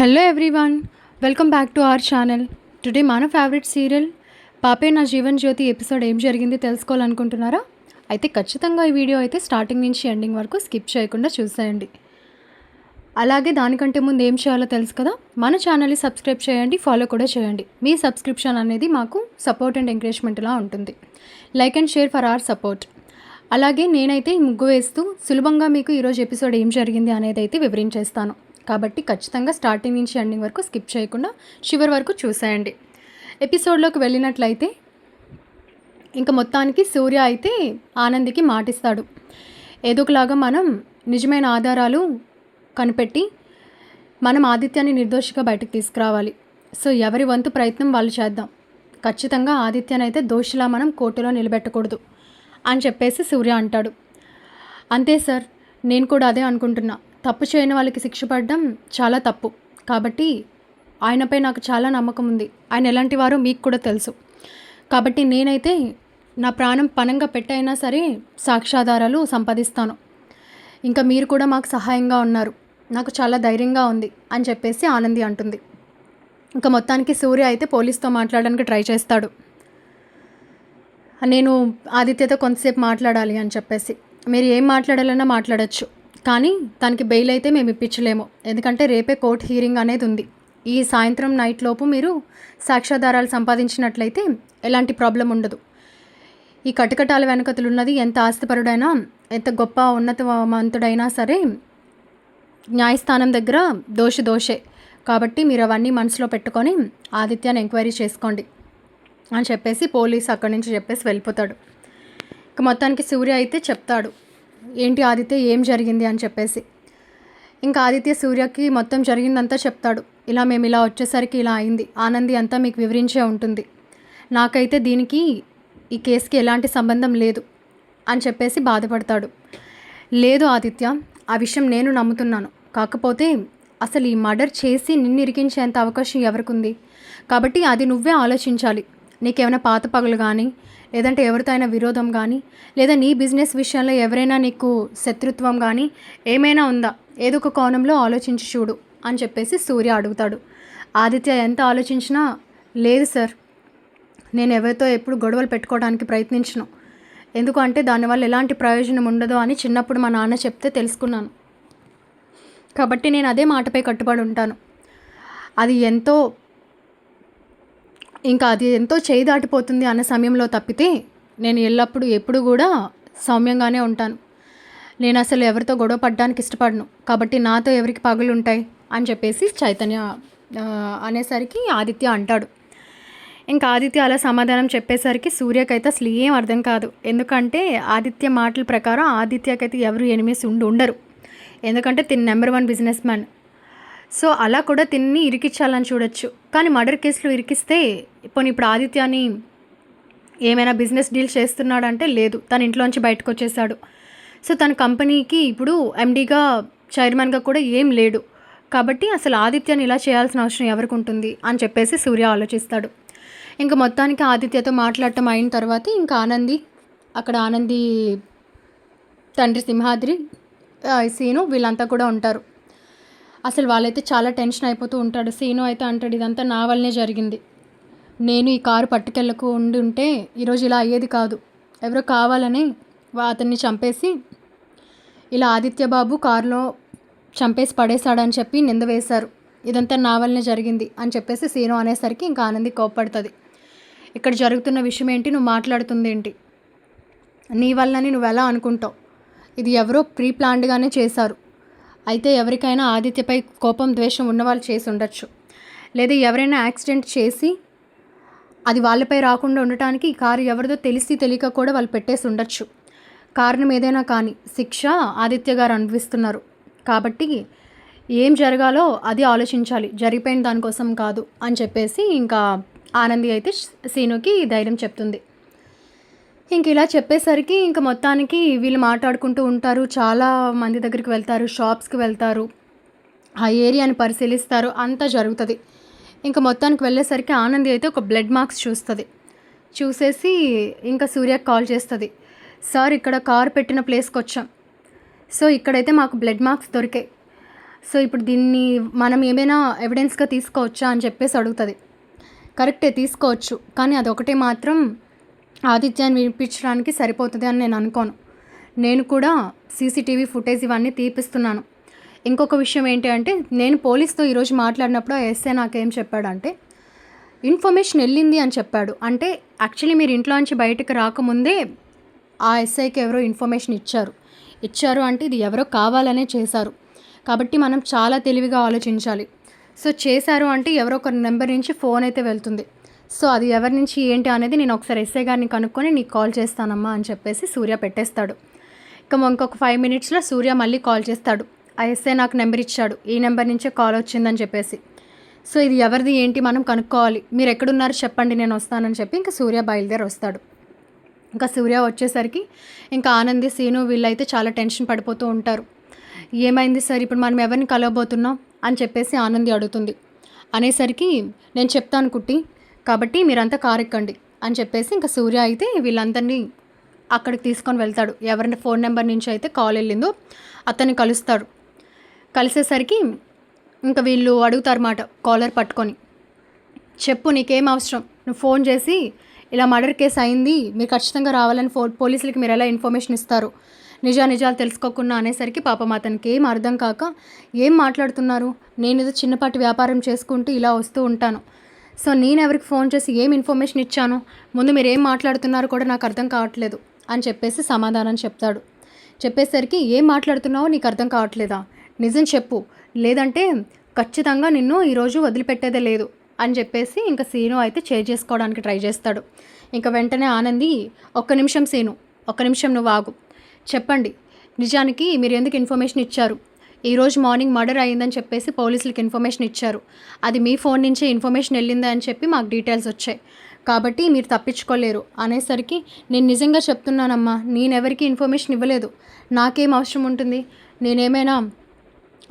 Hello everyone, welcome back to our channel. Today మన favourite serial పాపే నా Jeevan Jyoti episode ఏం జరిగింది తెలుసుకోవాలనుకుంటున్నారా? అయితే ఖచ్చితంగా ఈ వీడియో అయితే స్టార్టింగ్ నుంచి ఎండింగ్ వరకు స్కిప్ చేయకుండా చూసేయండి. అలాగే దానికంటే ముందు ఏం చేయాలో తెలుసు కదా, మన ఛానల్ని సబ్స్క్రైబ్ చేయండి, ఫాలో కూడా చేయండి. మీ సబ్స్క్రిప్షన్ అనేది మాకు సపోర్ట్ అండ్ ఎంకరేజ్మెంట్లా ఉంటుంది. Like and share for our support. అలాగే నేనైతే ముగ్గు వేస్తూ సులభంగా మీకు ఈరోజు ఎపిసోడ్ ఏం జరిగింది అనేది అయితే వివరించేస్తాను. కాబట్టి ఖచ్చితంగా స్టార్టింగ్ నుంచి ఎండింగ్ వరకు స్కిప్ చేయకుండా చివరి వరకు చూసేయండి. ఎపిసోడ్లోకి వెళ్ళినట్లయితే ఇంకా మొత్తానికి సూర్య అయితే ఆనందికి మాటిస్తాడు, ఏదోకలాగా మనం నిజమైన ఆధారాలు కనిపెట్టి మనం ఆదిత్యాన్ని నిర్దోషిగా బయటకు తీసుకురావాలి. సో ఎవరి వంతు ప్రయత్నం వాళ్ళు చేద్దాం. ఖచ్చితంగా ఆదిత్యాన్ని అయితే దోషిలా మనం కోర్టులో నిలబెట్టకూడదు అని చెప్పేసి సూర్య అంటాడు. అంతే సార్, నేను కూడా అదే అనుకుంటున్నా. తప్పు చేయని వాళ్ళకి శిక్ష పడడం చాలా తప్పు. కాబట్టి ఆయనపై నాకు చాలా నమ్మకం ఉంది. ఆయన ఎలాంటి వారో మీకు కూడా తెలుసు. కాబట్టి నేనైతే నా ప్రాణం పణంగా పెట్టైనా సరే సాక్ష్యాధారాలు సంపాదిస్తాను. ఇంకా మీరు కూడా మాకు సహాయంగా ఉన్నారు, నాకు చాలా ధైర్యంగా ఉంది అని చెప్పేసి ఆనంది అంటుంది. ఇంకా మొత్తానికి సూర్య అయితే పోలీస్తో మాట్లాడడానికి ట్రై చేస్తాడు. నేను ఆదిత్యతో కొంతసేపు మాట్లాడాలి అని చెప్పేసి. మీరు ఏం మాట్లాడాలన్నా మాట్లాడచ్చు, కానీ తనకి బెయిల్ అయితే మేము ఇప్పించలేము. ఎందుకంటే రేపే కోర్ట్ హీరింగ్ అనేది ఉంది. ఈ సాయంత్రం నైట్ లోపు మీరు సాక్ష్యాధారాలు సంపాదించినట్లయితే ఎలాంటి ప్రాబ్లం ఉండదు. ఈ కటకటాల వెనుకతులున్నది ఎంత ఆస్తిపరుడైనా, ఎంత గొప్ప ఉన్నతవంతుడైనా సరే న్యాయస్థానం దగ్గర దోషే. కాబట్టి మీరు అవన్నీ మనసులో పెట్టుకొని ఆదిత్యాన్ని ఎంక్వైరీ చేసుకోండి అని చెప్పేసి పోలీసు అక్కడి నుంచి చెప్పేసి వెళ్ళిపోతాడు. ఇక మొత్తానికి సూర్య అయితే చెప్తాడు, ఏంటి ఆదిత్య ఏం జరిగింది అని చెప్పేసి. ఇంకా ఆదిత్య సూర్యకి మొత్తం జరిగిందంతా చెప్తాడు. ఇలా మేము ఇలా వచ్చేసరికి ఇలా అయింది, ఆనంది అంతా మీకు వివరించే ఉంటుంది. నాకైతే దీనికి ఈ కేసుకి ఎలాంటి సంబంధం లేదు అని చెప్పేసి బాధపడతాడు. లేదు ఆదిత్య, ఆ విషయం నేను నమ్ముతున్నాను. కాకపోతే అసలు ఈ మర్డర్ చేసి నిన్ను ఇరికించేంత అవకాశం ఎవరికి ఉంది? కాబట్టి అది నువ్వే ఆలోచించాలి. నీకేమైనా పాత పగులు కానీ, లేదంటే ఎవరితో అయినా విరోధం కానీ, లేదా నీ బిజినెస్ విషయంలో ఎవరైనా నీకు శత్రుత్వం కానీ ఏమైనా ఉందా? ఏదో ఒక కోణంలో ఆలోచించి చూడు అని చెప్పేసి సూర్య అడుగుతాడు. ఆదిత్య ఎంత ఆలోచించినా, లేదు సార్, నేను ఎవరితో ఎప్పుడు గొడవలు పెట్టుకోవడానికి ప్రయత్నించను. ఎందుకంటే దానివల్ల ఎలాంటి ప్రయోజనం ఉండదు అని చిన్నప్పుడు మా నాన్న చెప్తే తెలుసుకున్నాను. కాబట్టి నేను అదే మాటపై కట్టుబడి ఉంటాను. అది ఎంతో చేయి దాటిపోతుంది అన్న సమయంలో తప్పితే నేను ఎప్పుడు కూడా సౌమ్యంగానే ఉంటాను. నేను అసలు ఎవరితో గొడవ పడడానికి ఇష్టపడను. కాబట్టి నాతో ఎవరికి పగులు ఉంటాయి అని చెప్పేసి చైతన్య అనేసరికి ఆదిత్య అంటాడు. ఇంకా ఆదిత్య అలా సమాధానం చెప్పేసరికి సూర్యకైతే అసలు ఏం అర్థం కాదు. ఎందుకంటే ఆదిత్య మాటల ప్రకారం ఆదిత్యకైతే ఎవరు ఎనిమిస్ ఉండరు. ఎందుకంటే తిని నెంబర్ 1 బిజినెస్ మ్యాన్. సో అలా కూడా తిన్ని ఇరికించాలని చూడొచ్చు. కానీ మర్డర్ కేసులో ఇరికిస్తే ఇప్పుడు ఆదిత్యని ఏమైనా బిజినెస్ డీల్ చేస్తున్నాడంటే లేదు, తన ఇంట్లోంచి బయటకు వచ్చేసాడు. సో తన కంపెనీకి ఇప్పుడు ఎండీగా చైర్మన్గా కూడా ఏం లేడు. కాబట్టి అసలు ఆదిత్యని ఇలా చేయాల్సిన అవసరం ఎవరికి ఉంటుంది అని చెప్పేసి సూర్య ఆలోచిస్తాడు. ఇంకా మొత్తానికి ఆదిత్యతో మాట్లాడటం అయిన తర్వాత ఇంకా ఆనంది తండ్రి సింహాద్రి, సీను వీళ్ళంతా కూడా ఉంటారు. అసలు వాళ్ళైతే చాలా టెన్షన్ అయిపోతూ ఉంటాడు. సీను అయితే అంటాడు, ఇదంతా నా వల్లనే జరిగింది. నేను ఈ కారు పట్టుకెళ్ళకు ఉంటే ఈరోజు ఇలా అయ్యేది కాదు. ఎవరో కావాలని అతన్ని చంపేసి ఇలా ఆదిత్య బాబు కారులో చంపేసి పడేశాడని చెప్పి నింద వేశారు. ఇదంతా నా వల్లనే జరిగింది అని చెప్పేసి సీను అనేసరికి ఇంకా ఆనంది కోప్పడుతుంది. ఇక్కడ జరుగుతున్న విషయం ఏంటి, నువ్వు మాట్లాడుతుంది ఏంటి? నీ వల్లని నువ్వు ఎలా అనుకుంటావు? ఇది ఎవరో ప్రీ ప్లాన్డ్గానే చేశారు. అయితే ఎవరికైనా ఆదిత్యపై కోపం ద్వేషం ఉన్నవాళ్ళు చేసి ఉండొచ్చు. లేదా ఎవరైనా యాక్సిడెంట్ చేసి అది వాళ్ళపై రాకుండా ఉండటానికి ఈ కారు ఎవరిదో తెలియక కూడా వాళ్ళు పెట్టేసి ఉండొచ్చు. కారణం ఏదైనా కానీ శిక్ష ఆదిత్య గారు అనుభవిస్తున్నారు. కాబట్టి ఏం జరగాలో అది ఆలోచించాలి, జరిగిపోయిన దానికోసం కాదు అని చెప్పేసి ఇంకా ఆనంది అయితే సీనుకి ధైర్యం చెప్తుంది. ఇంక ఇలా చెప్పేసరికి ఇంకా మొత్తానికి వీళ్ళు మాట్లాడుకుంటూ ఉంటారు. చాలా మంది దగ్గరికి వెళ్తారు, షాప్స్కి వెళ్తారు, ఆ ఏరియాని పరిశీలిస్తారు, అంతా జరుగుతుంది. ఇంకా మొత్తానికి వెళ్ళేసరికి ఆనంది అయితే ఒక బ్లడ్ మార్క్స్ చూసేసి ఇంకా సూర్యకి కాల్ చేస్తుంది. సార్, ఇక్కడ కారు పెట్టిన ప్లేస్కి వచ్చాం. సో ఇక్కడైతే మాకు బ్లడ్ మార్క్స్ దొరికాయి. సో ఇప్పుడు దీన్ని మనం ఏమైనా ఎవిడెన్స్గా తీసుకోవచ్చా అని చెప్పేసి అడుగుతుంది. కరెక్టే, తీసుకోవచ్చు, కానీ అదొకటే మాత్రం ఆదిత్యాన్ని వినిపించడానికి సరిపోతుంది అని నేను అనుకోను. నేను కూడా సీసీటీవీ ఫుటేజ్ ఇవన్నీ తీపిస్తున్నాను. ఇంకొక విషయం ఏంటి అంటే, నేను పోలీస్తో ఈరోజు మాట్లాడినప్పుడు ఆ ఎస్ఐ నాకేం చెప్పాడంటే, ఇన్ఫర్మేషన్ వెళ్ళింది అని చెప్పాడు. అంటే యాక్చువల్లీ మీరు ఇంట్లో నుంచి బయటకు రాకముందే ఆ ఎస్ఐకి ఎవరో ఇన్ఫర్మేషన్ ఇచ్చారు అంటే ఇది ఎవరో కావాలనే చేశారు. కాబట్టి మనం చాలా తెలివిగా ఆలోచించాలి. సో చేశారు అంటే ఎవరో ఒక నెంబర్ నుంచి ఫోన్ అయితే వెళ్తుంది. సో అది ఎవరి నుంచి ఏంటి అనేది నేను ఒకసారి ఎస్ఐ గారిని కనుక్కొని నీకు కాల్ చేస్తానమ్మా అని చెప్పేసి సూర్య పెట్టేస్తాడు. ఇంకొక 5 మినిట్స్లో సూర్య మళ్ళీ కాల్ చేస్తాడు. ఆ ఎస్ఐ నాకు నెంబర్ ఇచ్చాడు, ఈ నెంబర్ నుంచే కాల్ వచ్చిందని చెప్పేసి. సో ఇది ఎవరిది ఏంటి మనం కనుక్కోవాలి, మీరు ఎక్కడున్నారు చెప్పండి నేను వస్తానని చెప్పి ఇంకా సూర్య బయలుదేరి వస్తాడు. ఇంకా సూర్య వచ్చేసరికి ఇంకా ఆనంది, సీను వీళ్ళైతే చాలా టెన్షన్ పడిపోతూ ఉంటారు. ఏమైంది సార్, ఇప్పుడు మనం ఎవరిని కలవబోతున్నాం అని చెప్పేసి ఆనంది అడుగుతుంది. అనేసరికి నేను చెప్తాను కుట్టి, కాబట్టి మీరంతా కారు ఎక్కండి అని చెప్పేసి ఇంకా సూర్య అయితే వీళ్ళందరినీ అక్కడికి తీసుకొని వెళ్తాడు. ఎవరిని ఫోన్ నెంబర్ నుంచి అయితే కాల్ వెళ్ళిందో అతన్ని కలుస్తాడు. కలిసేసరికి ఇంకా వీళ్ళు అడుగుతారన్నమాట కాలర్ పట్టుకొని, చెప్పు నీకేం అవసరం, నువ్వు ఫోన్ చేసి ఇలా మర్డర్ కేసు అయింది, మీరు ఖచ్చితంగా రావాలని పోలీసులకి మీరు ఎలా ఇన్ఫర్మేషన్ ఇస్తారు, నిజాలు తెలుసుకోకుండా అనేసరికి పాపం అతనికి ఏం అర్థం కాక, ఏం మాట్లాడుతున్నారు, నేను ఏదో చిన్నపాటి వ్యాపారం చేసుకుంటూ ఇలా వస్తూ ఉంటాను, సో నేను ఎవరికి ఫోన్ చేసి ఏం ఇన్ఫర్మేషన్ ఇచ్చాను, ముందు మీరు ఏం మాట్లాడుతున్నారో కూడా నాకు అర్థం కావట్లేదు అని చెప్పేసి సమాధానం చెప్తాడు. చెప్పేసరికి ఏం మాట్లాడుతున్నావో నీకు అర్థం కావట్లేదా, నిజం చెప్పు, లేదంటే ఖచ్చితంగా నిన్ను ఈరోజు వదిలిపెట్టేదే లేదు అని చెప్పేసి ఇంకా సీను అయితే చేసుకోవడానికి ట్రై చేస్తాడు. ఇంకా వెంటనే ఆనంది, ఒక్క నిమిషం సీను, ఒక్క నిమిషం నువ్వు ఆగు, చెప్పండి నిజానికి మీరు ఎందుకు ఇన్ఫర్మేషన్ ఇచ్చారు, ఈరోజు మార్నింగ్ మర్డర్ అయ్యిందని చెప్పేసి పోలీసులకు ఇన్ఫర్మేషన్ ఇచ్చారు, అది మీ ఫోన్ నుంచే ఇన్ఫర్మేషన్ వెళ్ళిందా అని చెప్పి మాకు డీటెయిల్స్ వచ్చాయి, కాబట్టి మీరు తప్పించుకోలేరు అనేసరికి నేను నిజంగా చెప్తున్నానమ్మా, నేనెవరికి ఇన్ఫర్మేషన్ ఇవ్వలేదు, నాకేం అవసరం ఉంటుంది, నేనేమైనా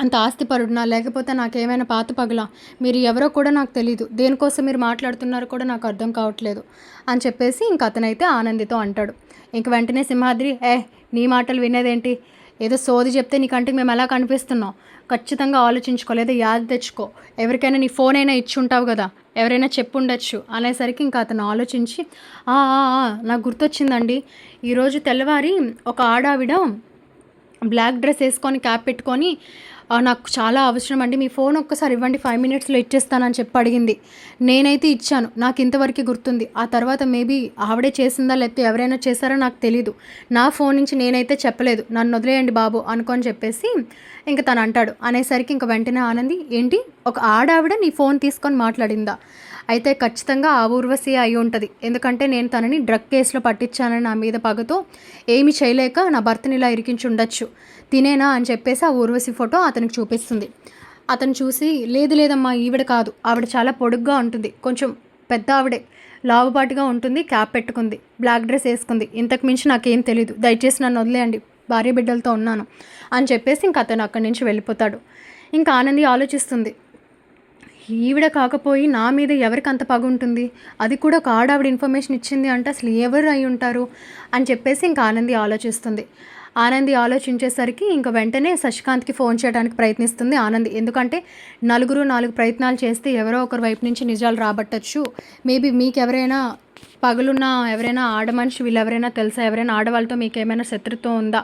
అంత ఆస్తిపరుడునా, లేకపోతే నాకేమైనా పాత పగలా, మీరు ఎవరో కూడా నాకు తెలీదు, దేనికోసం మీరు మాట్లాడుతున్నారో కూడా నాకు అర్థం కావట్లేదు అని చెప్పేసి ఇంక అతనైతే ఆనందితో అంటాడు. ఇంక వెంటనే సింహాద్రి, నీ మాటలు వినేదేంటి, ఏదో సోది చెప్తే నీకంటే మేము ఎలా కనిపిస్తున్నాం, ఖచ్చితంగా ఆలోచించుకో, లేదా యాద తెచ్చుకో, ఎవరికైనా నీ ఫోన్ అయినా ఇచ్చి ఉంటావు కదా, ఎవరైనా చెప్పుండొచ్చు అనేసరికి ఇంకా అతను ఆలోచించి, నాకు గుర్తొచ్చిందండి, ఈరోజు తెల్లవారి ఒక ఆడావిడ బ్లాక్ డ్రెస్ వేసుకొని క్యాప్ పెట్టుకొని, నాకు చాలా అవసరం అండి, మీ ఫోన్ ఒక్కసారి ఇవ్వండి, 5 మినిట్స్లో ఇచ్చేస్తానని చెప్పి అడిగింది, నేనైతే ఇచ్చాను, నాకు ఇంతవరకు గుర్తుంది, ఆ తర్వాత మేబీ ఆవిడే చేసిందా లేకపోతే ఎవరైనా చేశారో నాకు తెలీదు, నా ఫోన్ నుంచి నేనైతే చెప్పలేదు, నన్ను వదిలేయండి బాబు అనుకొని చెప్పేసి ఇంక తను అంటాడు. అనేసరికి ఇంక వెంటనే ఆనంది, ఏంటి ఒక ఆడావిడ నీ ఫోన్ తీసుకొని మాట్లాడిందా, అయితే ఖచ్చితంగా ఆ ఊర్వశి అయి ఉంటుంది, ఎందుకంటే నేను తనని డ్రగ్ కేసులో పట్టించానని నా మీద పగతో ఏమి చేయలేక నా భర్తని ఇలా ఇరికించి ఉండొచ్చు, తినేనా అని చెప్పేసి ఆ ఊర్వశి ఫోటో అతనికి చూపిస్తుంది. అతను చూసి, లేదమ్మా ఈవిడ కాదు, ఆవిడ చాలా పొడుగ్గా ఉంటుంది, కొంచెం పెద్ద ఆవిడే, లావుపాటుగా ఉంటుంది, క్యాప్ పెట్టుకుంది, బ్లాక్ డ్రెస్ వేసుకుంది, ఇంతకు మించి నాకేం తెలీదు, దయచేసి నన్ను వదిలేయండి, భార్య బిడ్డలతో ఉన్నాను అని చెప్పేసి ఇంక అతను అక్కడి నుంచి వెళ్ళిపోతాడు. ఇంకా ఆనంది ఆలోచిస్తుంది, ఈవిడ కాకపోయి నా మీద ఎవరికి అంత పగ ఉంటుంది, అది కూడా ఒక ఆడావిడ ఇన్ఫర్మేషన్ ఇచ్చింది అంటే అసలు ఎవరు అయి ఉంటారు అని చెప్పేసి ఇంకా ఆనంది ఆలోచిస్తుంది. ఆనంది ఆలోచించేసరికి ఇంకా వెంటనే శశికాంత్కి ఫోన్ చేయడానికి ప్రయత్నిస్తుంది ఆనంది. ఎందుకంటే 4 ప్రయత్నాలు చేస్తే ఎవరో ఒకరి వైపు నుంచి నిజాలు రాబట్టచ్చు, మేబీ మీకు ఎవరైనా పగలున్న ఎవరైనా ఆడమనిషి వీళ్ళెవరైనా తెలుసా, ఎవరైనా ఆడవాళ్ళతో మీకు ఏమైనా శత్రుత్వం ఉందా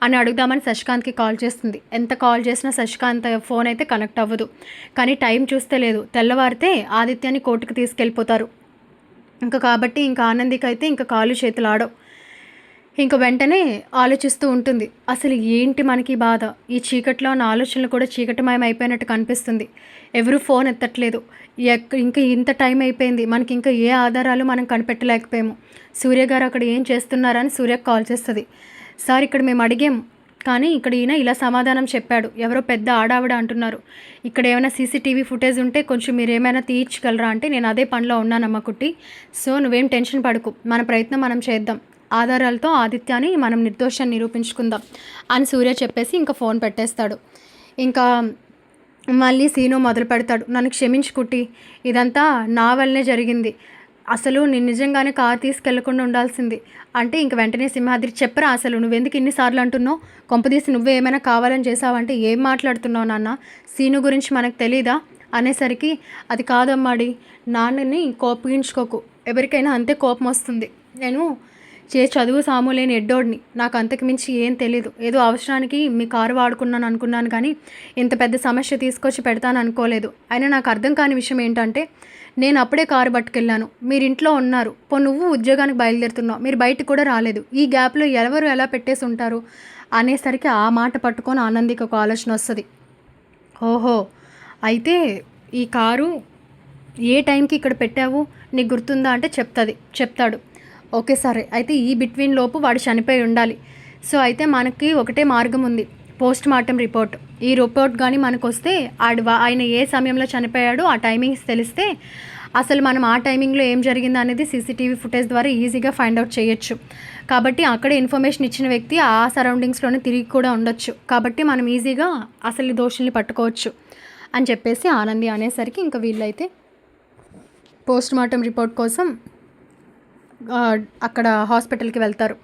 అని అడుగుదామని శశికాంత్కి కాల్ చేస్తుంది. ఎంత కాల్ చేసినా శశికాంత్ ఫోన్ అయితే కనెక్ట్ అవ్వదు. కానీ టైం చూస్తే లేదు, తెల్లవారితే ఆదిత్యాన్ని కోర్టుకు తీసుకెళ్ళిపోతారు. కాబట్టి ఇంకా ఆనందికి అయితే ఇంకా కాళ్ళు చేతులు ఆడవు. ఇంక వెంటనే ఆలోచిస్తూ ఉంటుంది, అసలు ఏంటి మనకి బాధ, ఈ చీకట్లో ఉన్న ఆలోచనలు కూడా చీకటిమయం అయిపోయినట్టు కనిపిస్తుంది, ఎవరు ఫోన్ ఎత్తట్లేదు, ఇంకా ఇంత టైం అయిపోయింది, మనకి ఇంకా ఏ ఆధారాలు మనం కనిపెట్టలేకపోయాము, సూర్య గారు అక్కడ ఏం చేస్తున్నారని సూర్యకు కాల్ చేస్తుంది. సార్ ఇక్కడ మేము అడిగాం, కానీ ఇక్కడ ఈయన ఇలా సమాధానం చెప్పాడు, ఎవరో పెద్ద ఆడావిడ అంటున్నారు, ఇక్కడ ఏమైనా సీసీటీవీ ఫుటేజ్ ఉంటే కొంచెం మీరు ఏమైనా తీయించగలరా అంటే, నేను అదే పనిలో ఉన్నానమ్మ కుట్టి, సో నువ్వేం టెన్షన్ పడకు, మన ప్రయత్నం మనం చేద్దాం, ఆధారాలతో ఆదిత్యాన్ని మనం నిర్దోషాన్ని నిరూపించుకుందాం అని సూర్య చెప్పేసి ఇంకా ఫోన్ పెట్టేస్తాడు. ఇంకా మళ్ళీ సీను మొదలు పెడతాడు, నన్ను క్షమించు కుట్టి, ఇదంతా నా వల్లనే జరిగింది, అసలు నేను నిజంగానే కారు తీసుకెళ్లకుండా ఉండాల్సింది. అంటే ఇంక వెంటనే సింహాద్రి చెప్పరా అసలు నువ్వెందుకు ఇన్ని సార్లు అంటున్నావు? కొంపదీసి నువ్వే ఏమైనా కావాలని చేశావంటే ఏం మాట్లాడుతున్నావు నాన్న? సీను గురించి మనకు తెలీదా? అనేసరికి అది కాదమ్మాడి, నాన్నని కోపగించుకోకు. ఎవరికైనా అంతే కోపం వస్తుంది. నేను చదువు సాము లేని ఎడ్డోడిని. నాకు అంతకు మించి ఏం తెలీదు. ఏదో అవసరానికి మీ కారు వాడుకున్నాను అనుకున్నాను కానీ ఇంత పెద్ద సమస్య తీసుకొచ్చి పెడతాను అనుకోలేదు. అయినా నాకు అర్థం కాని విషయం ఏంటంటే నేను అప్పుడే కారు పట్టుకెళ్ళాను. మీరు ఇంట్లో ఉన్నారు. నువ్వు ఉద్యోగానికి బయలుదేరుతున్నావు. మీరు బయటికి కూడా రాలేదు. ఈ గ్యాప్లో ఎవరు ఎలా పెట్టేసి ఉంటారు అనేసరికి ఆ మాట పట్టుకొని ఆనందికి ఒక ఆలోచన వస్తుంది. ఓహో, అయితే ఈ కారు ఏ టైంకి ఇక్కడ పెట్టావు నీకు గుర్తుందా అంటే చెప్తాడు. ఓకే సరే, అయితే ఈ బిట్వీన్ లోపు వాడు చనిపోయి ఉండాలి. సో అయితే మనకి ఒకటే మార్గం ఉంది, పోస్ట్ మార్టం రిపోర్ట్. ఈ రిపోర్ట్ కానీ మనకు వస్తే ఆయన ఏ సమయంలో చనిపోయాడో ఆ టైమింగ్స్ తెలిస్తే అసలు మనం ఆ టైమింగ్లో ఏం జరిగింది అనేది సీసీటీవీ ఫుటేజ్ ద్వారా ఈజీగా ఫైండ్ అవుట్ చేయొచ్చు. కాబట్టి అక్కడే ఇన్ఫర్మేషన్ ఇచ్చిన వ్యక్తి ఆ సరౌండింగ్స్లోనే తిరిగి కూడా ఉండొచ్చు. కాబట్టి మనం ఈజీగా అసలు దోషుల్ని పట్టుకోవచ్చు అని చెప్పేసి ఆనంది అనేసరికి ఇంకా వీళ్ళైతే పోస్ట్ మార్టం రిపోర్ట్ కోసం అక్కడ హాస్పిటల్కి వెళ్తారు.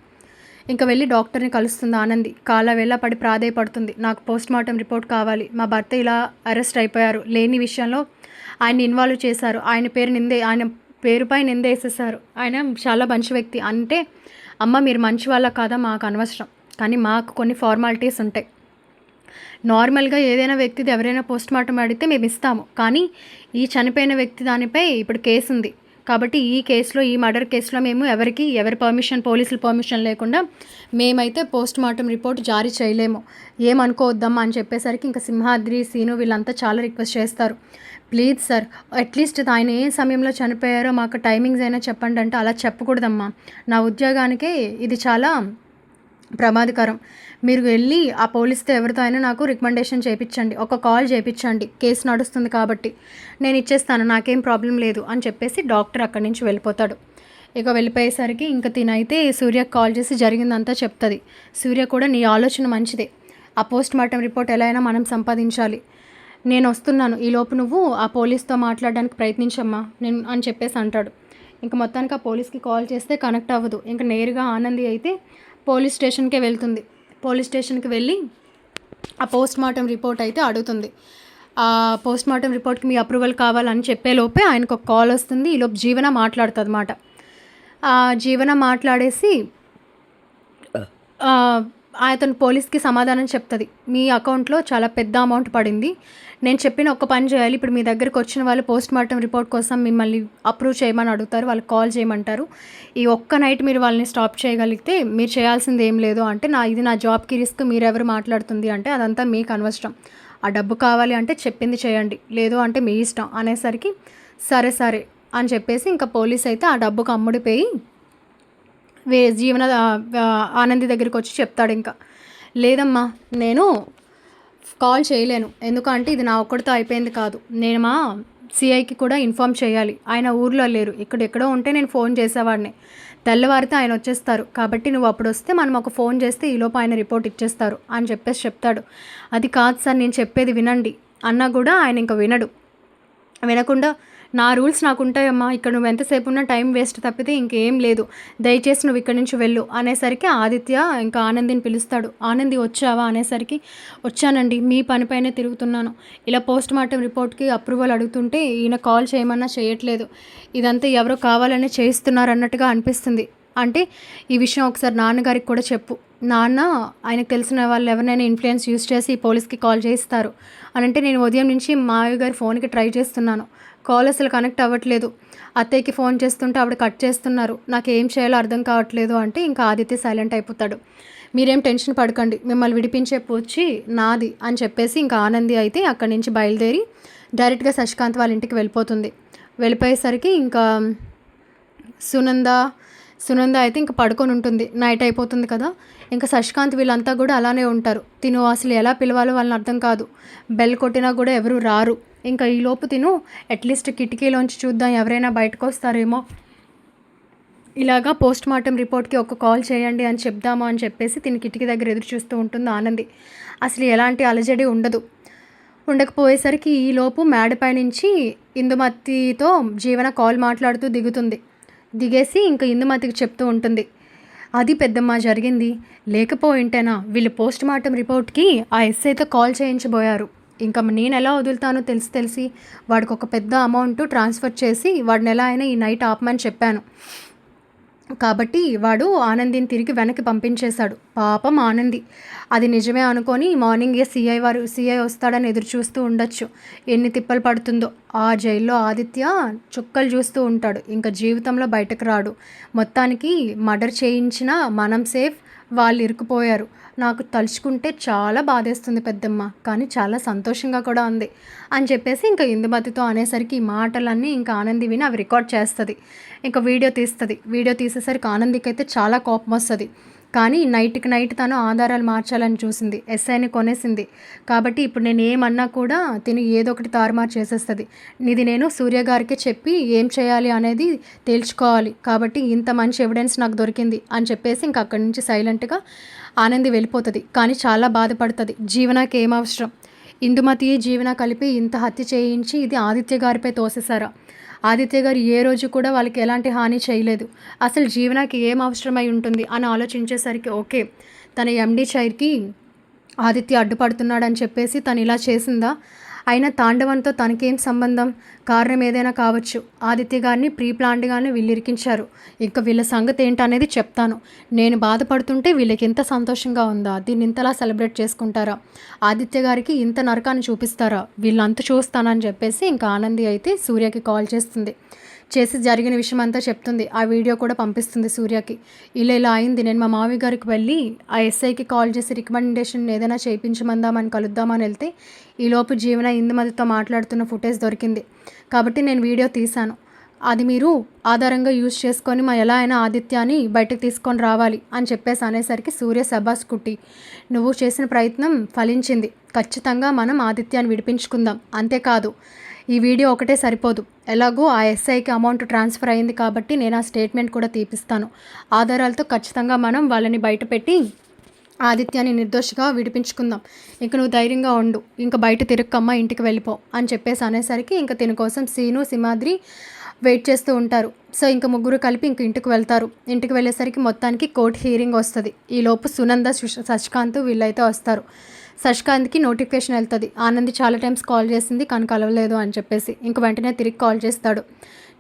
ఇంకా వెళ్ళి డాక్టర్ని కలుస్తుంది ఆనంది. కాలవేళ పడి ప్రాధేయపడుతుంది. నాకు పోస్ట్ మార్టం రిపోర్ట్ కావాలి. మా భర్త ఇలా అరెస్ట్ అయిపోయారు. లేని విషయంలో ఆయన ఇన్వాల్వ్ చేశారు. ఆయన పేరుపై నిందేసేశారు. ఆయన చాలా మంచి వ్యక్తి. అంటే అమ్మ మీరు మంచి వాళ్ళ కాదా మాకు అనవసరం, కానీ మాకు కొన్ని ఫార్మాలిటీస్ ఉంటాయి. నార్మల్గా ఏదైనా వ్యక్తిది ఎవరైనా పోస్ట్ మార్టం అడిగితే మేము ఇస్తాము. కానీ ఈ చనిపోయిన వ్యక్తి దానిపై ఇప్పుడు కేసు ఉంది. కాబట్టి ఈ కేసులో, ఈ మర్డర్ కేసులో మేము ఎవరి పోలీసుల పర్మిషన్ లేకుండా మేమైతే పోస్ట్ మార్టం రిపోర్ట్ జారీ చేయలేము, ఏమనుకోవద్దమ్మా అని చెప్పేసరికి ఇంకా సింహాద్రి, సీను వీళ్ళంతా చాలా రిక్వెస్ట్ చేస్తారు. ప్లీజ్ సార్, అట్లీస్ట్ ఆయన ఏ సమయంలో చనిపోయారో మాకు టైమింగ్స్ అయినా చెప్పండి అంటే అలా చెప్పకూడదమ్మా. నా ఉద్యోగానికే ఇది చాలా ప్రమాదకరం. మీరు వెళ్ళి ఆ పోలీస్తో ఎవరితో అయినా నాకు రికమెండేషన్ చేయించండి, ఒక కాల్ చేయించండి, కేసు నడుస్తుంది కాబట్టి నేను ఇచ్చేస్తాను, నాకేం ప్రాబ్లం లేదు అని చెప్పేసి డాక్టర్ అక్కడి నుంచి వెళ్ళిపోతాడు. ఇక వెళ్ళిపోయేసరికి ఇంకా తినైతే సూర్యకి కాల్ చేసి జరిగిందంతా చెప్తుంది. సూర్య కూడా నీ ఆలోచన మంచిదే, ఆ పోస్ట్ మార్టం రిపోర్ట్ ఎలా అయినా మనం సంపాదించాలి, నేను వస్తున్నాను, ఈలోపు నువ్వు ఆ పోలీస్తో మాట్లాడడానికి ప్రయత్నించమ్మా నేను అని చెప్పేసి అంటాడు. ఇంకా మొత్తానికి ఆ పోలీస్కి కాల్ చేస్తే కనెక్ట్ అవ్వదు. ఇంకా నేరుగా ఆనంది అయితే పోలీస్ స్టేషన్కే వెళ్తుంది. పోలీస్ స్టేషన్కి వెళ్ళి ఆ పోస్ట్ మార్టం రిపోర్ట్ అయితే అడుగుతుంది. ఆ పోస్ట్ మార్టం రిపోర్ట్కి మీ అప్రూవల్ కావాలని చెప్పేలోపే ఆయనకు ఒక కాల్ వస్తుంది. ఈలోపు జీవన మాట్లాడుతుంది అన్నమాట. జీవన మాట్లాడేసి అతను పోలీస్కి సమాధానం చెప్తుంది. మీ అకౌంట్లో చాలా పెద్ద అమౌంట్ పడింది, నేను చెప్పిన ఒక్క పని చేయాలి. ఇప్పుడు మీ దగ్గరకు వచ్చిన వాళ్ళు పోస్ట్ మార్టం రిపోర్ట్ కోసం మిమ్మల్ని అప్రూవ్ చేయమని అడుగుతారు, వాళ్ళకి కాల్ చేయమంటారు. ఈ ఒక్క నైట్ మీరు వాళ్ళని స్టాప్ చేయగలిగితే మీరు చేయాల్సింది ఏం లేదు అంటే ఇది నా జాబ్కి రిస్క్, మీరెవరు మాట్లాడుతుంది అంటే అదంతా మీకు అనవసరం, ఆ డబ్బు కావాలి అంటే చెప్పింది చేయండి, లేదు అంటే మీ ఇష్టం అనేసరికి సరే సరే అని చెప్పేసి ఇంకా పోలీస్ అయితే ఆ డబ్బుకు అమ్ముడిపోయి జీవన ఆనంది దగ్గరికి వచ్చి చెప్తాడు. ఇంకా లేదమ్మా నేను కాల్ చేయలేను, ఎందుకంటే ఇది నా ఒక్కడితో అయిపోయింది కాదు, నేను మా సిఐకి కూడా ఇన్ఫామ్ చేయాలి, ఆయన ఊర్లో లేరు, ఎక్కడో ఉంటే నేను ఫోన్ చేసేవాడిని, తెల్లవారితే ఆయన వచ్చేస్తారు, కాబట్టి నువ్వు అప్పుడు వస్తే మనం ఒక ఫోన్ చేస్తే ఈలోపు ఆయన రిపోర్ట్ ఇచ్చేస్తారు అని చెప్పేసి చెప్తాడు. అది కాదు సార్ నేను చెప్పేది వినండి అన్నా కూడా ఆయన ఇంకా వినకుండా నా రూల్స్ నాకు ఉంటాయమ్మా, ఇక్కడ నువ్వు ఎంతసేపు ఉన్నా టైం వేస్ట్ తప్పితే ఇంకేం లేదు, దయచేసి నువ్వు ఇక్కడి నుంచి వెళ్ళు అనేసరికి ఆదిత్య ఇంకా ఆనందిని పిలుస్తాడు. ఆనంది వచ్చావా అనేసరికి వచ్చానండి, మీ పనిపైనే తిరుగుతున్నాను, ఇలా పోస్ట్ మార్టం రిపోర్ట్కి అప్రూవల్ అడుగుతుంటే ఈయన కాల్ చేయమన్నా చేయట్లేదు, ఇదంతా ఎవరో కావాలనే చేయిస్తున్నారు అన్నట్టుగా అనిపిస్తుంది, అంటే ఈ విషయం ఒకసారి నాన్నగారికి కూడా చెప్పు, నాన్న ఆయనకు తెలిసిన వాళ్ళు ఎవరినైనా ఇన్ఫ్లుయెన్స్ యూస్ చేసి పోలీస్కి కాల్ చేయిస్తారు అని అంటే నేను ఉదయం నుంచి మావయ్య గారి ఫోన్కి ట్రై చేస్తున్నాను, కాల్ అసలు కనెక్ట్ అవ్వట్లేదు, అత్తయ్యకి ఫోన్ చేస్తుంటే ఆవిడ కట్ చేస్తున్నారు, నాకు ఏం చేయాలో అర్థం కావట్లేదు అంటే ఇంకా ఆదిత్య సైలెంట్ అయిపోతాడు. మీరేం టెన్షన్ పడకండి, మిమ్మల్ని విడిపించే పూచి నాది అని చెప్పేసి ఇంకా ఆనంది అయితే అక్కడి నుంచి బయలుదేరి డైరెక్ట్గా శశికాంత్ వాళ్ళ ఇంటికి వెళ్ళిపోయేసరికి ఇంకా సునంద అయితే ఇంకా పడుకొని ఉంటుంది, నైట్ అయిపోతుంది కదా, ఇంకా శశికాంత్ వీళ్ళంతా కూడా అలానే ఉంటారు. తిను అసలు ఎలా పిలవాలో వాళ్ళని అర్థం కాదు, బెల్ కొట్టినా కూడా ఎవరు రారు. ఇంకా ఈలోపు తిను అట్లీస్ట్ కిటికీలోంచి చూద్దాం ఎవరైనా బయటకు వస్తారేమో, ఇలాగా పోస్ట్ మార్టం రిపోర్ట్కి ఒక కాల్ చేయండి అని చెప్దాము అని చెప్పేసి తిని కిటికీ దగ్గర ఎదురు చూస్తూ ఉంటుంది ఆనంది. అసలు ఎలాంటి అలజడి ఉండదు. ఉండకపోయేసరికి ఈలోపు మేడపై నుంచి ఇందుమతితో జీవన కాల్ మాట్లాడుతూ దిగుతుంది. దిగేసి ఇంకా ఇందుమతికి చెప్తూ ఉంటుంది, అది పెద్దమ్మ జరిగింది. లేకపోయింటేనా వీళ్ళు పోస్ట్ మార్టం రిపోర్ట్కి ఆ ఎస్ఐతో కాల్ చేయించబోయారు. ఇంకా నేను ఎలా వదులుతానో తెలిసి వాడికి ఒక పెద్ద అమౌంట్ ట్రాన్స్ఫర్ చేసి వాడిని ఎలా అయినా ఈ నైట్ ఆపమని చెప్పాను. కాబట్టి వాడు ఆనందిని తిరిగి వెనక్కి పంపించేశాడు. పాపం ఆనంది అది నిజమే అనుకొని మార్నింగే సిఐ వస్తాడని ఎదురు చూస్తూ ఉండొచ్చు. ఎన్ని తిప్పలు పడుతుందో. ఆ జైల్లో ఆదిత్య చుక్కలు చూస్తూ ఉంటాడు. ఇంకా జీవితంలో బయటకు రాడు. మొత్తానికి మర్డర్ చేయించిన మనం సేఫ్, వాళ్ళు ఇరుక్కుపోయారు. నాకు తలుచుకుంటే చాలా బాధేస్తుంది పెద్దమ్మ, కానీ చాలా సంతోషంగా కూడా ఉంది అని చెప్పేసి ఇంకా ఇందుమతితో అనేసరికి ఈ మాటలన్నీ ఇంకా ఆనంది విని అవి రికార్డ్ చేస్తుంది. ఇంకా వీడియో తీస్తుంది. వీడియో తీసేసరికి ఆనందికి అయితే చాలా కోపం వస్తుంది. కానీ నైట్కి నైట్ తను ఆధారాలు మార్చాలని చూసింది. ఎస్ఐని కొనేసింది. కాబట్టి ఇప్పుడు నేను ఏమన్నా కూడా తిని ఏదో ఒకటి తారుమారు చేసేస్తుంది. ఇది నేను సూర్య గారికి చెప్పి ఏం చేయాలి అనేది తేల్చుకోవాలి. కాబట్టి ఇంత మంచి ఎవిడెన్స్ నాకు దొరికింది అని చెప్పేసి ఇంకా అక్కడి నుంచి సైలెంట్గా ఆనంది వెళ్ళిపోతుంది. కానీ చాలా బాధపడుతుంది. జీవనకి ఏం అవసరం? ఇందుమతి జీవన కలిపి ఇంత హత్య చేయించి ఇది ఆదిత్య గారిపై తోసేశారా? ఆదిత్య గారు ఏ రోజు కూడా వాళ్ళకి ఎలాంటి హాని చేయలేదు. అసలు జీవనకి ఏం అవసరమై ఉంటుంది అని ఆలోచించేసరికి ఓకే, తన ఎండి చైర్కి ఆదిత్య అడ్డుపడుతున్నాడని చెప్పేసి తను ఇలా చేసిందా? అయినా తాండవంతో తనకేం సంబంధం? కారణం ఏదైనా కావచ్చు. ఆదిత్య గారిని ప్రీ ప్లాన్డ్గానే వీళ్ళు ఇరికించారు. ఇంకా వీళ్ళ సంగతి ఏంటనేది చెప్తాను. నేను బాధపడుతుంటే వీళ్ళకి ఎంత సంతోషంగా ఉందా? దీన్ని ఇంతలా సెలబ్రేట్ చేసుకుంటారా? ఆదిత్య గారికి ఇంత నరకాన్ని చూపిస్తారా? వీళ్ళంతా చూస్తానని చెప్పేసి ఇంకా ఆనంది అయితే సూర్యకి కాల్ చేస్తుంది. చేసి జరిగిన విషయం అంతా చెప్తుంది. ఆ వీడియో కూడా పంపిస్తుంది సూర్యకి. ఇలా అయింది, నేను మా మావి గారికి వెళ్ళి ఆ ఎస్ఐకి కాల్ చేసి రికమెండేషన్ ఏదైనా చేయించమందామని కలుద్దామని వెళ్తే ఈలోపు జీవన ఇందుమతితో మాట్లాడుతున్న ఫుటేజ్ దొరికింది. కాబట్టి నేను వీడియో తీశాను. అది మీరు ఆధారంగా యూజ్ చేసుకొని మా ఎలా అయినా ఆదిత్యాన్ని బయటకు తీసుకొని రావాలి అని చెప్పేసి అనేసరికి సూర్య సబాస్ కుట్టి, నువ్వు చేసిన ప్రయత్నం ఫలించింది. ఖచ్చితంగా మనం ఆదిత్యాన్ని విడిపించుకుందాం. అంతేకాదు ఈ వీడియో ఒకటే సరిపోదు. ఎలాగో ఆ ఎస్ఐకి అమౌంట్ ట్రాన్స్ఫర్ అయింది కాబట్టి నేను ఆ స్టేట్మెంట్ కూడా తీపిస్తాను. ఆధారాలతో ఖచ్చితంగా మనం వాళ్ళని బయటపెట్టి ఆదిత్యాన్ని నిర్దోషిగా విడిపించుకుందాం. ఇంక నువ్వు ధైర్యంగా ఉండు, ఇంకా బయట తిరక్కమ్మ, ఇంటికి వెళ్ళిపో అని చెప్పేసి అనేసరికి ఇంకా దీని కోసం సీను సింహాద్రి వెయిట్ చేస్తూ ఉంటారు. సో ఇంకా ముగ్గురు కలిపి ఇంక ఇంటికి వెళ్తారు. ఇంటికి వెళ్ళేసరికి మొత్తానికి కోర్టు హీరింగ్ వస్తుంది. ఈలోపు సునంద శశికాంత్ వీళ్ళైతే వస్తారు. శశికాంత్కి నోటిఫికేషన్ వెళ్తుంది, ఆనంది చాలా టైమ్స్ కాల్ చేసింది కానీ కలవలేదు అని చెప్పేసి. ఇంక వెంటనే తిరిగి కాల్ చేస్తాడు.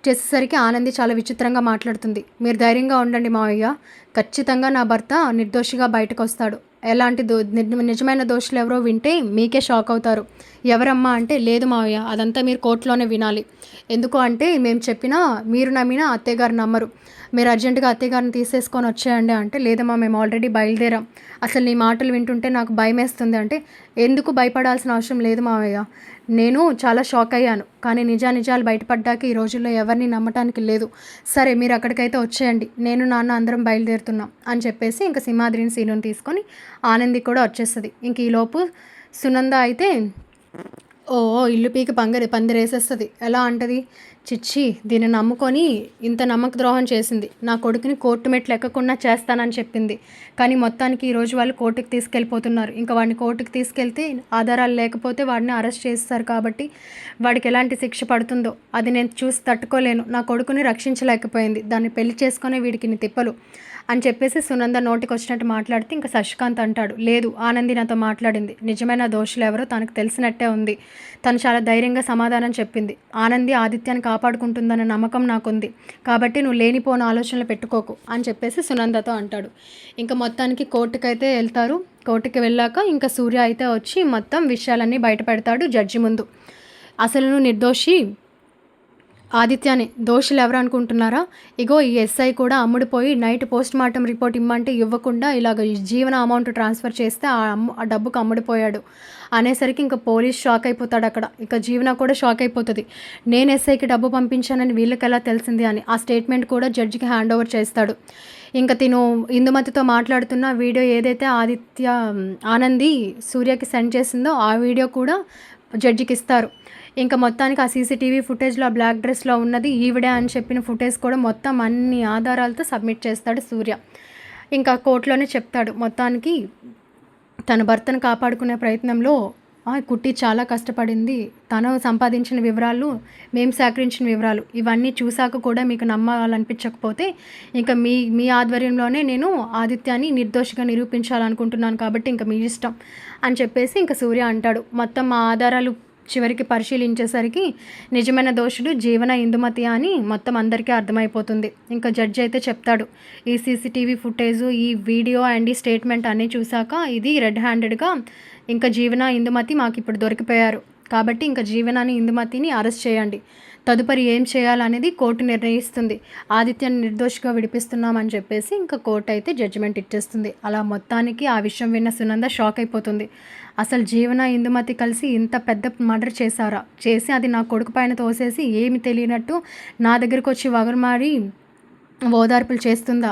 చేసేసరికి ఆనంది చాలా విచిత్రంగా మాట్లాడుతుంది. మీరు ధైర్యంగా ఉండండి మావయ్య, ఖచ్చితంగా నా భర్త నిర్దోషిగా బయటకు వస్తాడు. ఎలాంటి నిజమైన దోషులు ఎవరో వింటే మీకే షాక్ అవుతారు. ఎవరమ్మా అంటే, లేదు మావయ్య, అదంతా మీరు కోర్టులోనే వినాలి. ఎందుకు అంటే మేము చెప్పినా మీరు నమ్మినా అత్తయ్య గారు నమ్మరు. మీరు అర్జెంటుగా అత్తయ్య గారిని తీసేసుకొని వచ్చేయండి అంటే, లేదమ్మా మేము ఆల్రెడీ బయలుదేరాం, అసలు నీ మాటలు వింటుంటే నాకు భయం వేస్తుంది అంటే, ఎందుకు భయపడాల్సిన అవసరం లేదు మావయ్య, నేను చాలా షాక్ అయ్యాను. కానీ నిజాలు బయటపడ్డాక ఈ రోజుల్లో ఎవరిని నమ్మటానికి లేదు. సరే మీరు అక్కడికైతే వచ్చేయండి, నేను నాన్న అందరం బయలుదేరుతున్నాం అని చెప్పేసి ఇంకా సింహాద్రిని సీనుని తీసుకొని ఆనంది కూడా వచ్చేస్తుంది. ఇంక ఈలోపు సునంద అయితే ఇల్లు పీకి పందిరేసేస్తుంది. ఎలా అంటది, చిచ్చి దీన్ని నమ్ముకొని ఇంత నమ్మక ద్రోహం చేసింది. నా కొడుకుని కోర్టు మెట్లు ఎక్కకుండా చేస్తానని చెప్పింది. కానీ మొత్తానికి ఈరోజు వాళ్ళు కోర్టుకి తీసుకెళ్ళిపోతున్నారు. ఇంకా వాడిని కోర్టుకి తీసుకెళ్తే ఆధారాలు లేకపోతే వాడిని అరెస్ట్ చేస్తారు. కాబట్టి వాడికి ఎలాంటి శిక్ష పడుతుందో అది నేను చూసి తట్టుకోలేను. నా కొడుకుని రక్షించలేకపోయింది, దాన్ని పెళ్లి చేసుకునే వీడికి తిప్పలు అని చెప్పేసి సునంద నోటికి వచ్చినట్టు మాట్లాడితే ఇంకా శశికాంత్ అంటాడు, లేదు ఆనంది నాతో మాట్లాడింది, నిజమైన దోషులు ఎవరో తనకు తెలిసినట్టే ఉంది. తను చాలా ధైర్యంగా సమాధానం చెప్పింది. ఆనంది ఆదిత్యాన్ని కాపాడుకుంటుందన్న నమ్మకం నాకుంది. కాబట్టి నువ్వు లేనిపోని ఆలోచనలు పెట్టుకోకు అని చెప్పేసి సునందతో అంటాడు. ఇంకా మొత్తానికి కోర్టుకైతే వెళ్తారు. కోర్టుకి వెళ్ళాక ఇంకా సూర్య అయితే వచ్చి మొత్తం విషయాలన్నీ బయట పెడతాడు జడ్జి ముందు. అసలు నువ్వు నిర్దోషి, ఆదిత్యాన్ని దోషులు ఎవరు అనుకుంటున్నారా? ఇగో ఈ ఎస్ఐ కూడా అమ్ముడిపోయి నైట్ పోస్ట్ మార్టం రిపోర్ట్ ఇమ్మంటే ఇవ్వకుండా ఇలాగ జీవన అమౌంట్ ట్రాన్స్ఫర్ చేస్తే ఆ డబ్బుకు అమ్ముడిపోయాడు అనేసరికి ఇంకా పోలీస్ షాక్ అయిపోతాడు. అక్కడ ఇక జీవన కూడా షాక్ అయిపోతుంది. నేను ఎస్ఐకి డబ్బు పంపించానని వీళ్ళకి ఎలా తెలిసింది అని ఆ స్టేట్మెంట్ కూడా జడ్జికి హ్యాండ్ ఓవర్ చేస్తాడు. ఇంకా తిను ఇందుమతితో మాట్లాడుతున్న వీడియో ఏదైతే ఆనంది సూర్యకి సెండ్ చేసిందో ఆ వీడియో కూడా జడ్జికి ఇస్తారు. ఇంకా మొత్తానికి ఆ సీసీటీవీ ఫుటేజ్లో ఆ బ్లాక్ డ్రెస్లో ఉన్నది ఈవిడే అని చెప్పిన ఫుటేజ్ కూడా మొత్తం అన్ని ఆధారాలతో సబ్మిట్ చేస్తాడు సూర్య. ఇంకా కోర్టులోనే చెప్తాడు మొత్తానికి తన భర్తను కాపాడుకునే ప్రయత్నంలో కుట్టి చాలా కష్టపడింది. తను సంపాదించిన వివరాలు, మేము సేకరించిన వివరాలు ఇవన్నీ చూసాక కూడా మీకు నమ్మాలనిపించకపోతే ఇంక మీ మీ ఆధ్వర్యంలోనే నేను ఆదిత్యని నిర్దోషిగా నిరూపించాలనుకుంటున్నాను కాబట్టి ఇంక మీ ఇష్టం అని చెప్పేసి ఇంక సూర్య అంటాడు. మొత్తం మా ఆధారాలు చివరికి పరిశీలించేసరికి నిజమైన దోషుడు జీవన ఇందుమతి అని మొత్తం అందరికీ అర్థమైపోతుంది. ఇంకా జడ్జి అయితే చెప్తాడు, ఈ సీసీటీవీ ఫుటేజు, ఈ వీడియో అండ్ ఈ స్టేట్మెంట్ అన్నీ చూశాక ఇది రెడ్ హ్యాండెడ్గా ఇంకా జీవన ఇందుమతి మాకు ఇప్పుడు దొరికిపోయారు కాబట్టి ఇంకా జీవనాన్ని ఇందుమతిని అరెస్ట్ చేయండి. తదుపరి ఏం చేయాలనేది కోర్టు నిర్ణయిస్తుంది. ఆదిత్యని నిర్దోషిగా విడిపిస్తున్నామని చెప్పేసి ఇంకా కోర్టు అయితే జడ్జిమెంట్ ఇచ్చేస్తుంది. అలా మొత్తానికి ఆ విషయం విన్న సునంద షాక్ అయిపోతుంది. అసలు జీవన ఇందుమతి కలిసి ఇంత పెద్ద మర్డర్ చేసి అది నా కొడుకు పైన తోసేసి ఏమి తెలియనట్టు నా దగ్గరకు వచ్చి వగరుమారి ఓదార్పులు చేస్తుందా?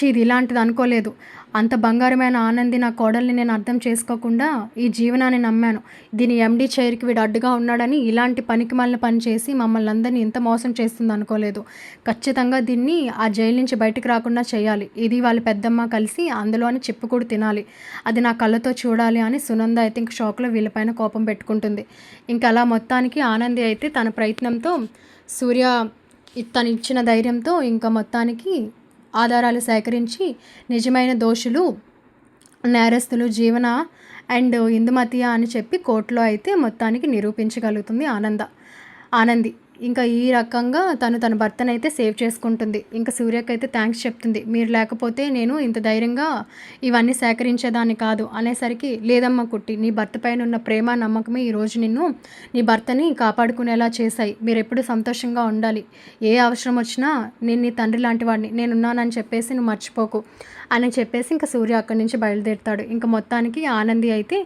ఇది ఇలాంటిది అనుకోలేదు. అంత బంగారమైన ఆనంది నా కోడల్ని నేను అర్థం చేసుకోకుండా ఈ జీవనాన్ని నమ్మాను. దీని ఎండీ చైర్కి వీడు అడ్డుగా ఉన్నాడని ఇలాంటి పనికిమాలిన పని చేసి మమ్మల్ని అందరినీ ఇంత మోసం చేస్తుంది అనుకోలేదు. ఖచ్చితంగా దీన్ని ఆ జైలు నుంచి బయటకు రాకుండా చేయాలి. ఇది వాళ్ళ పెద్దమ్మ కలిసి అందులోని చెప్పు కూడా తినాలి. అది నా కళ్ళతో చూడాలి అని సునంద అయితే ఇంక షాక్లో వీళ్ళపైన కోపం పెట్టుకుంటుంది. ఇంకా అలా మొత్తానికి ఆనంది అయితే తన ప్రయత్నంతో సూర్య తను ఇచ్చిన ధైర్యంతో ఇంకా మొత్తానికి ఆధారాలు సేకరించి నిజమైన దోషులు నేరస్తులు జీవన అండ్ ఇందుమతియ అని చెప్పి కోర్టులో అయితే మొత్తానికి నిరూపించగలుగుతుంది ఆనంది. ఇంకా ఈ రకంగా తన భర్తనైతే సేవ్ చేసుకుంటుంది. ఇంకా సూర్యకైతే థ్యాంక్స్ చెప్తుంది. మీరు లేకపోతే నేను ఇంత ధైర్యంగా ఇవన్నీ సేకరించేదాన్ని కాదు అనేసరికి, లేదమ్మా కుట్టి, నీ భర్త పైన ఉన్న ప్రేమ నమ్మకమే ఈరోజు నిన్ను నీ భర్తని కాపాడుకునేలా చేశాయి. మీరు ఎప్పుడు సంతోషంగా ఉండాలి. ఏ అవసరం వచ్చినా నేను నీ తండ్రి లాంటి వాడిని నేనున్నానని చెప్పేసి నువ్వు మర్చిపోకు అని చెప్పేసి ఇంకా సూర్య అక్కడి నుంచి బయలుదేరుతాడు. ఇంకా మొత్తానికి ఆనంది అయితే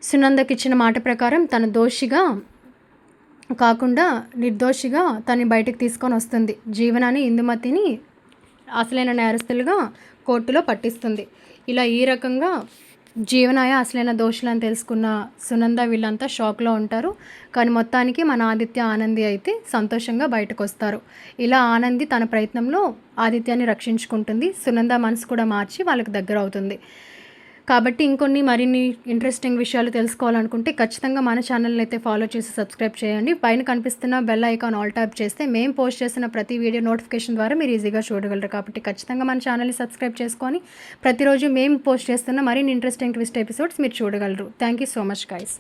సునందకి ఇచ్చిన మాట ప్రకారం తన దోషిగా కాకుండా నిర్దోషిగా తను బయటకు తీసుకొని వస్తుంది. జీవనాన్ని ఇందుమతిని అసలైన నేరస్తులుగా కోర్టులో పట్టిస్తుంది. ఇలా ఈ రకంగా జీవనాయ అసలైన దోషులని తెలుసుకున్న సునంద వీళ్ళంతా షాక్లో ఉంటారు. కానీ మొత్తానికి మన ఆదిత్య ఆనంది అయితే సంతోషంగా బయటకు వస్తారు. ఇలా ఆనంది తన ప్రయత్నంలో ఆదిత్యాన్ని రక్షించుకుంటుంది. సునంద మనసు కూడా మార్చి వాళ్ళకి దగ్గర అవుతుంది. కాబట్టి మరిన్ని ఇంట్రెస్టింగ్ విషయాలు తెలుసుకోవాలనుకుంటే ఖచ్చితంగా మన ఛానల్ని అయితే ఫాలో చేసి సబ్స్క్రైబ్ చేయండి. పైన కనిపిస్తున్న బెల్ ఐకాన్ ఆల్ ట్యాప్ చేస్తే మేము పోస్ట్ చేసిన ప్రతి వీడియో నోటిఫికేషన్ ద్వారా మీరు ఈజీగా చూడగలరు. కాబట్టి ఖచ్చితంగా మన ఛానల్ని సబ్స్క్రైబ్ చేసుకొని ప్రతిరోజు మేము పోస్ట్ చేస్తున్న మరిన్ని ఇంట్రెస్టింగ్ ట్విస్ట్ ఎపిసోడ్స్ మీరు చూడగలరు. Thank you so much guys.